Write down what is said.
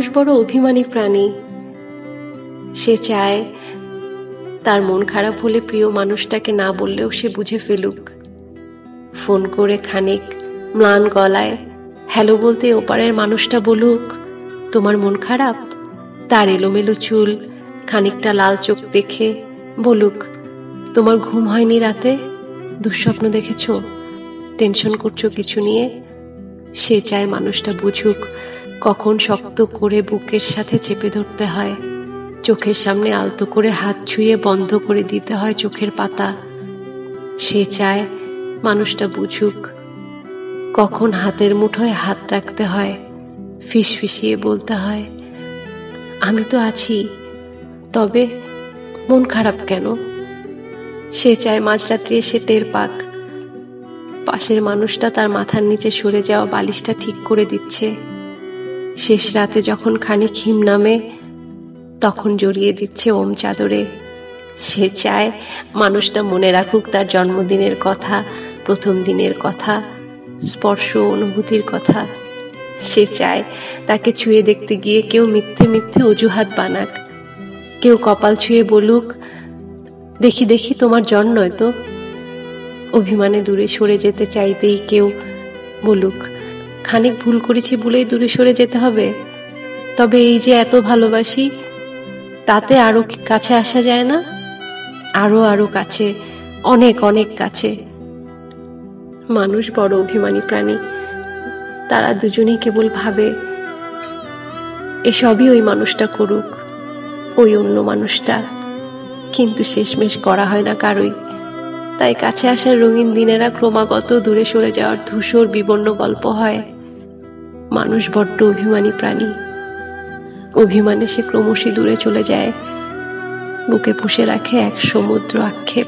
মানুষ বড় অভিমানী প্রাণী। সে চায় তার মন খারাপ হলে প্রিয় মানুষটাকে না বললেও সে বুঝে ফেলুক। ফোন করে খানিক ম্লান গলায় হ্যালো বলতে ওপারের মানুষটা বলুক, তোমার মন খারাপ? তার এলোমেলো চুল, খানিকটা লাল চোখ দেখে বলুক, তোমার ঘুম হয়নি রাতে? দুঃস্বপ্ন দেখেছ? টেনশন করছো কিছু নিয়ে? সে চায় মানুষটা বুঝুক কখন শক্ত করে বুকের সাথে চেপে ধরতে হয়, চোখের সামনে আলতো করে হাত ছুঁয়ে বন্ধ করে দিতে হয় চোখের পাতা। সে চায় মানুষটা বুঝুক কখন হাতের মুঠোয় হাত রাখতে হয়, ফিসফিসিয়ে বলতে হয়, আমি তো আছি, তবে মন খারাপ কেন? সে চায় মাঝরাত্রি এসে টের পাক পাশের মানুষটা তার মাথার নিচে সরে যাওয়া বালিশটা ঠিক করে দিচ্ছে। শেষ রাতে যখন খানিক হিম নামে তখন জড়িয়ে দিচ্ছে ওম চাদরে। সে চায় মানুষটা মনে রাখুক তার জন্মদিনের কথা, প্রথম দিনের কথা, স্পর্শ অনুভূতির কথা। সে চায় তাকে ছুঁয়ে দেখতে গিয়ে কেউ মিথ্যে মিথ্যে অজুহাত বানাক, কেউ কপাল ছুঁয়ে বলুক, দেখি দেখি তোমার জ্বর নয় তো। অভিমানে দূরে সরে যেতে চাইতেই কেউ বলুক, খানিক ভুল করেছি বলেই দূরে সরে যেতে হবে? তবে এই যে এত ভালোবাসি, তাতে আরো কাছে আসা যায় না? আরো আরো কাছে, অনেক অনেক কাছে। মানুষ বড় অভিমানী প্রাণী। তারা দুজনেই কেবল ভাবে এসবই ওই মানুষটা করুক, ওই অন্য মানুষটা, কিন্তু শেষমেশ করা হয় না কারোই। তাই কাছে আসার রঙিন দিনেরা ক্রমাগত দূরে সরে যাওয়ার ধূসর বিবর্ণ গল্প হয়। মানুষ বড্ড অভিমানী প্রাণী। অভিমানে সে ক্রমশই দূরে চলে যায়, বুকে পুষে রাখে এক সমুদ্র আক্ষেপ।